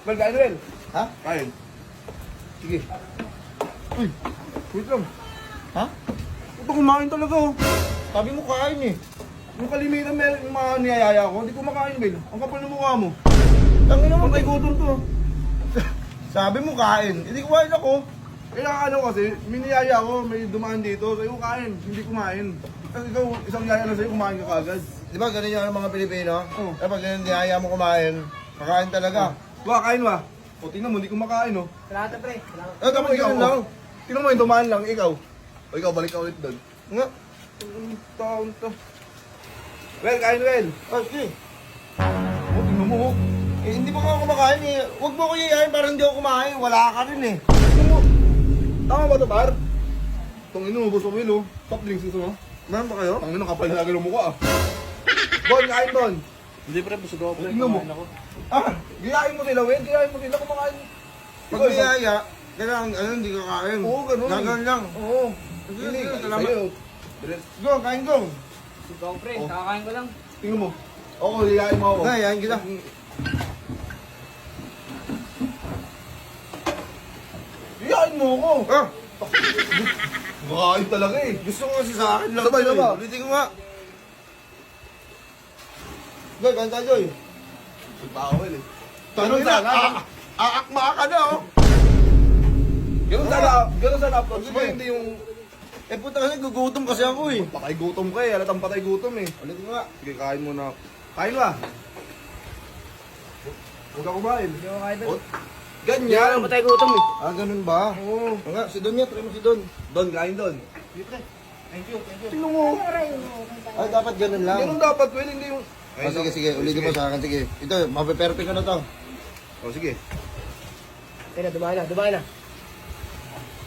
Well, kain Well. Ha? Kain. Sige. Uy, wait lang. Ha? Ito kumain talaga oh. Sabi mo kain eh. Yung kalimitan yung mga niyayaya ko, hindi ko makain, Well. Ang kapal ng mukha mo. Tangin naman Pantay kay gutom to. Sabi mo kain. Hindi kumain ako. Kaya ano kasi, may niyaya ko, may dumaan dito, sa'yo kain, hindi kumain. Ikaw, isang yaya na sa'yo, kumain ka kagad. Di ba ganun yung mga Pilipino? Oo. Kapag ganun niyaya mo kumain, kakain talaga. Wa, kain wa. O, tingnan mo, hindi kumakain oh. Salamat pre. Salamat. Dapat ganun lang. Tingnan mo yung dumaan lang, ikaw. O ikaw, balik ka ulit doon. Nga. Taon to. Well, kain Well. Oh, sige. O, tingnan mo oh. Eh, hindi pa ako kumakain eh. Huwag mo ko yayain para hindi ako kumain. Wala ka rin eh. Tingnan mo. Tama ba ito, par? Itong inubos mo, Will oh. Top drinks ito no? Meron ba kayo? Tangin ang kapal na lagi ng mukha ah. Bon, kain Bon. Hindi pre, busog ako pre. Tingnan mo. Kumain ako. Ah, giyain mo sila, Will. Giyain mo sila kumakain. Pag niyaya, kailangan ano, hindi ka kain. Oo, ganun. Ganun lang. Oo. Sige, Hindi, sige, salamat. sa'yo. Go, kain go. Busog ako pre, Oh. kakakain ko lang. Tingnan mo. Oo, giyain mo ako. Nga, yayain kita. Giyain mo ako. Ah, Makain talaga eh. gusto ko kasi sa akin lang. Sabay to, na ba? eh. Ulitin ko nga. Joy, kain tayo, Joy. Bawal eh. Tanong Ganun sana. Aakma ka na, oh. Ganun sana approach mo, hindi yung Eh, puta kasi gugutom kasi ako eh. patay gutom ka eh. Halatang patay gutom eh. Ulitin ko nga. Sige, kain mo na. Kain ba? Huwag ka kumain. Hindi ako kain Oh, doon. ganyan. Patay gutom eh. Ah, ganun ba? Oo. Nga, si Don niya, try mo si Don. Don, kain Don. Hindi pre. Thank you, thank you. Tingnan mo. Ay, dapat ganun lang. Ganun dapat, Will. Hindi yung... Oh, sige, sige. Ulitin mo sa akin, sige. Ito, mape-perfect ko na to. Oh, sige. Teka, dumain na.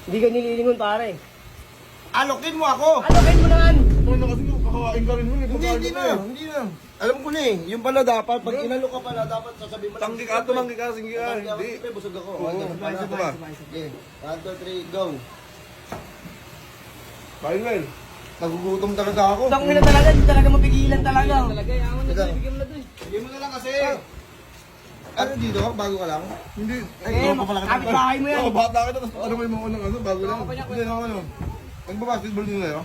Hindi ka nililingon pare. Alokin mo ako! Ano kain mo naman? Ito na kasi kakain ka rin mo. Hindi na. Alam ko na eh. Yung pala dapat, pag kinalo ka pala, dapat sasabihin mo lang. Tanggi ka, tumanggi ka, sige ka. Tanggi ako, Hindi. siyempre, busog ako. Oo, Ganun pala. sabay, sabay. Sige, 1, 2, 3, go. Kain, Will. Nagugutom talaga ako. Tang na talaga, hindi talaga mapigilan talaga. Talaga, yaman na Ikaw. doon, bigyan mo na doon. Bigyan mo na lang kasi. Ano dito? Bago ka lang? Hindi. Eh, kapit bahay mo yan. Oo, bata kita, tapos ano mo yung mga unang ano, bago lang. Baka pa niya, Hindi, ano. Nagbabasketball din ngayon.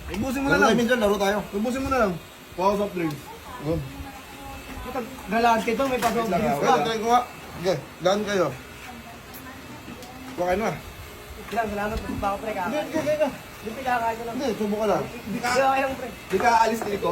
Ubusin mo na Laro lang. tayo minsan, laro tayo. Ubusin mo na lang. Pause of drinks. Galad ka ito, may pag-drinks Lang, ka. Wait, try ko nga. Sige, daan kayo. Bakain na. Salamat po pa ako pre. Hindi, Kakain. sige, sige. Hindi, kakain ko lang. Hindi, subo ka lang. Hindi, kakain lang pre. Di ka aalis dito?